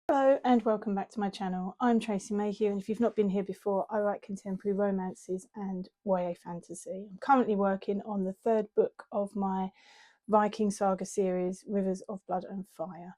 Hello and welcome back to my channel. I'm Tracy Mayhew, and if you've not been here before, I write contemporary romances and YA fantasy. I'm currently working on the third book of my Viking saga series, Rivers of Blood and Fire.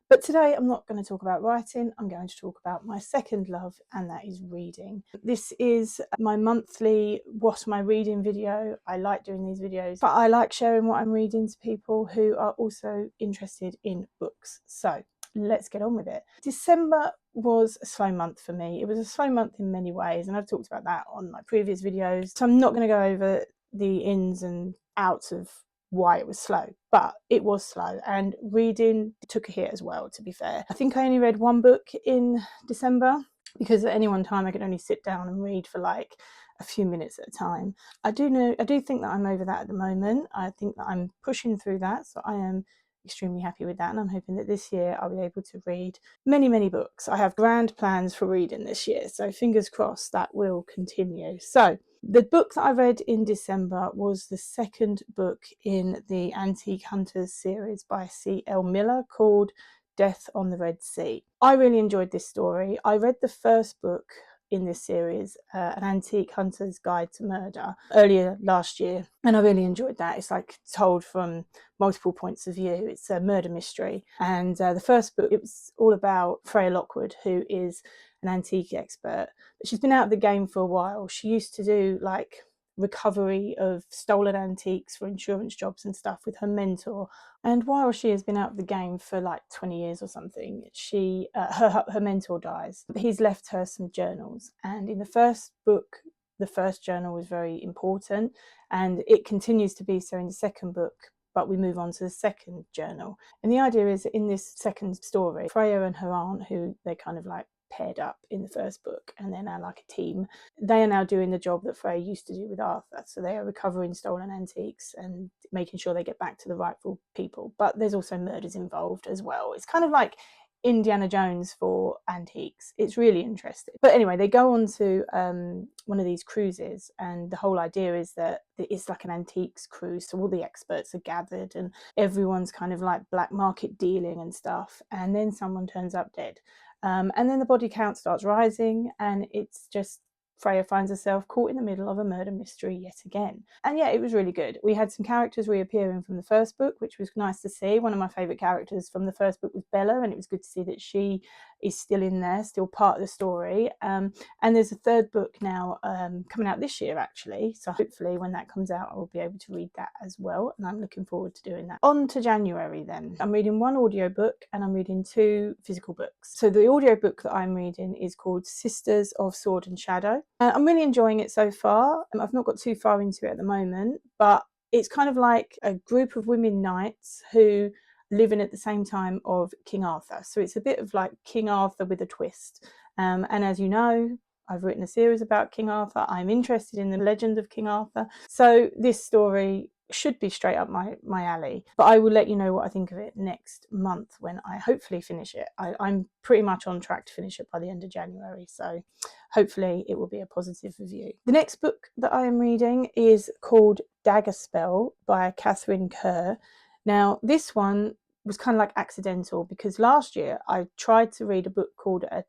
But today I'm not going to talk about writing, I'm going to talk about my second love, and that is reading. This is my monthly what am I reading video. I like doing these videos, but I like sharing what I'm reading to people who are also interested in books. So let's get on with it. December was a slow month for me. It was a slow month in many ways, and I've talked about that on my previous videos. So I'm not going to go over the ins and outs of why it was slow, but it was slow, and reading took a hit as well, to be fair. I think I only read one book in December because at any one time I could only sit down and read for like a few minutes at a time. I do think that I'm over that at the moment. I think that I'm pushing through that, so I am extremely happy with that, and I'm hoping that this year I'll be able to read many books. I have grand plans for reading this year, so fingers crossed that will continue. So the book that I read in December was the second book in the Antique Hunters series by C.L. Miller called Death on the Red Sea. I really enjoyed this story. I read the first book in this series, An Antique Hunter's Guide to Murder, earlier last year, and I really enjoyed that. It's like told from multiple points of view. It's a murder mystery, and the first book, it was all about Freya Lockwood, who is an antique expert. She's been out of the game for a while. She used to do like recovery of stolen antiques for insurance jobs and stuff with her mentor, and while she has been out of the game for like 20 years or something, she her mentor dies. He's left her some journals, and in the first book the first journal was very important, and it continues to be so in the second book, but we move on to the second journal. And the idea is that in this second story, Freya and her aunt, who they kind of like paired up in the first book and they're now like a team, they are now doing the job that Freya used to do with Arthur. So they are recovering stolen antiques and making sure they get back to the rightful people, but there's also murders involved as well. It's kind of like Indiana Jones for antiques. It's really interesting. But anyway, they go on to one of these cruises, and the whole idea is that it's like an antiques cruise, so all the experts are gathered and everyone's kind of like black market dealing and stuff, and then someone turns up dead. And then the body count starts rising, and it's just Freya finds herself caught in the middle of a murder mystery yet again. And yeah, it was really good. We had some characters reappearing from the first book, which was nice to see. One of my favourite characters from the first book was Bella, and it was good to see that she is still in there, still part of the story. And there's a third book now coming out this year, actually. So hopefully when that comes out, I will be able to read that as well. And I'm looking forward to doing that. On to January then. I'm reading one audiobook and I'm reading two physical books. So the audiobook that I'm reading is called Sisters of Sword and Shadow. I'm really enjoying it so far. I've not got too far into it at the moment, but it's kind of like a group of women knights who live in at the same time of King Arthur. So it's a bit of like King Arthur with a twist. And as you know, I've written a series about King Arthur. I'm interested in the legend of King Arthur. So this story should be straight up my alley, but I will let you know what I think of it next month when I hopefully finish it. I'm pretty much on track to finish it by the end of January, so hopefully it will be a positive review. The next book that I am reading is called Dagger Spell by Catherine Kerr. Now this one was kind of like accidental because last year I tried to read a book called A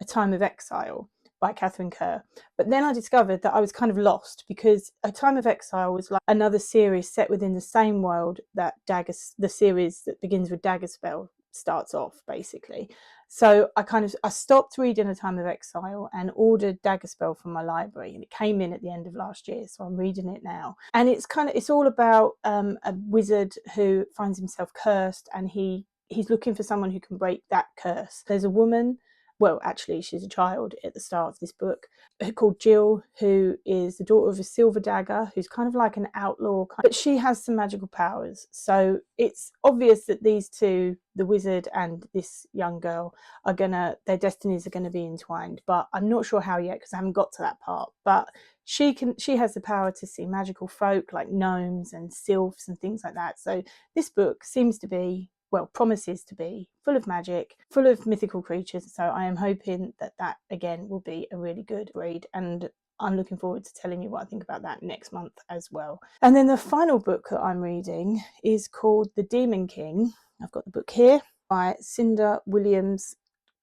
Time of Exile by Catherine Kerr, but then I discovered that I was kind of lost because A Time of Exile was like another series set within the same world that the series that begins with Dagger Spell starts off, basically. So I stopped reading A Time of Exile and ordered Dagger Spell from my library, and it came in at the end of last year, so I'm reading it now. And it's all about a wizard who finds himself cursed, and he's looking for someone who can break that curse. There's a woman, well, actually, she's a child at the start of this book, called Jill, who is the daughter of a silver dagger, who's kind of like an outlaw, but she has some magical powers. So it's obvious that these two, the wizard and this young girl, their destinies are gonna be entwined, but I'm not sure how yet because I haven't got to that part. But she has the power to see magical folk like gnomes and sylphs and things like that. So this book seems to be, well, promises to be full of magic, full of mythical creatures. So I am hoping that again will be a really good read, and I'm looking forward to telling you what I think about that next month as well. And then the final book that I'm reading is called The Demon King. I've got the book here. by Cinder Williams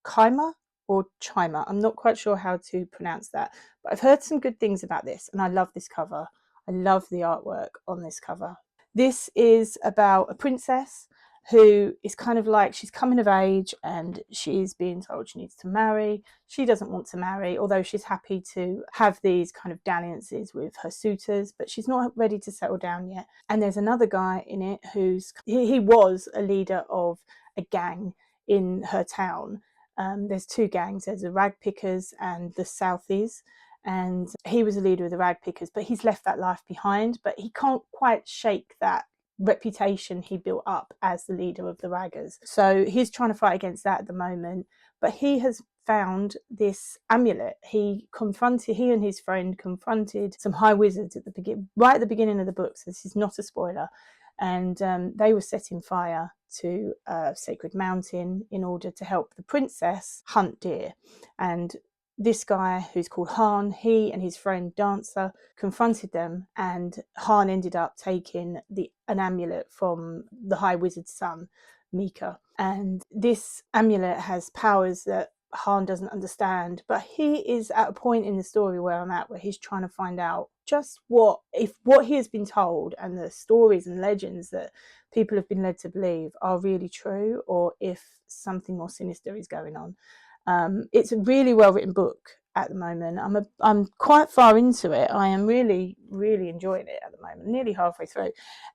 Chimer or Chimer. I'm not quite sure how to pronounce that, but I've heard some good things about this and I love this cover. I love the artwork on this cover. This is about a princess who is kind of like, she's coming of age and she's being told she needs to marry. She doesn't want to marry, although she's happy to have these kind of dalliances with her suitors, but she's not ready to settle down yet. And there's another guy in it he was a leader of a gang in her town. There's two gangs, there's the rag pickers and the Southies, and he was a leader of the rag pickers, but he's left that life behind, but he can't quite shake that reputation he built up as the leader of the raggers. So he's trying to fight against that at the moment, but he has found this amulet. He and his friend confronted some high wizards right at the beginning of the book, so this is not a spoiler, and they were setting fire to a sacred mountain in order to help the princess hunt deer. And this guy who's called Han, he and his friend Dancer confronted them, and Han ended up taking an amulet from the High Wizard's son, Mika. And this amulet has powers that Han doesn't understand, but he is at a point in the story where I'm at where he's trying to find out just what he has been told and the stories and legends that people have been led to believe are really true, or if something more sinister is going on. It's a really well written book at the moment. I'm quite far into it. I am really, really enjoying it at the moment, nearly halfway through,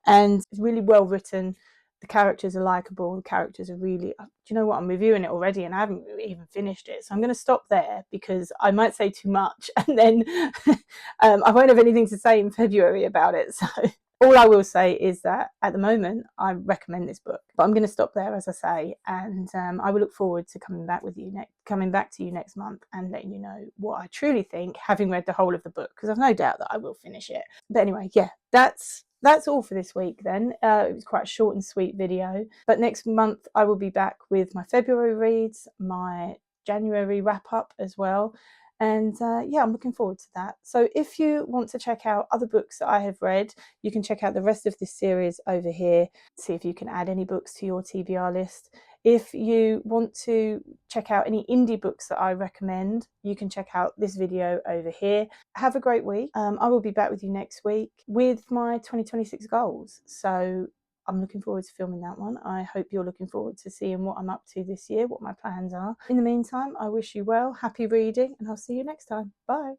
and it's really well written. The characters are likable. The characters are really, do you know what? I'm reviewing it already and I haven't even finished it. So I'm going to stop there because I might say too much and then I won't have anything to say in February about it. So all I will say is that at the moment, I recommend this book, but I'm going to stop there, as I say, and I will look forward to coming back to you next month and letting you know what I truly think, having read the whole of the book, because I've no doubt that I will finish it. But anyway, yeah, that's all for this week then. It was quite a short and sweet video, but next month I will be back with my February reads, my January wrap up as well. And yeah, I'm looking forward to that. So if you want to check out other books that I have read, you can check out the rest of this series over here, see if you can add any books to your TBR list. If you want to check out any indie books that I recommend, you can check out this video over here. Have a great week. I will be back with you next week with my 2026 goals. So I'm looking forward to filming that one. I hope you're looking forward to seeing what I'm up to this year, what my plans are. In the meantime, I wish you well, happy reading, and I'll see you next time. Bye.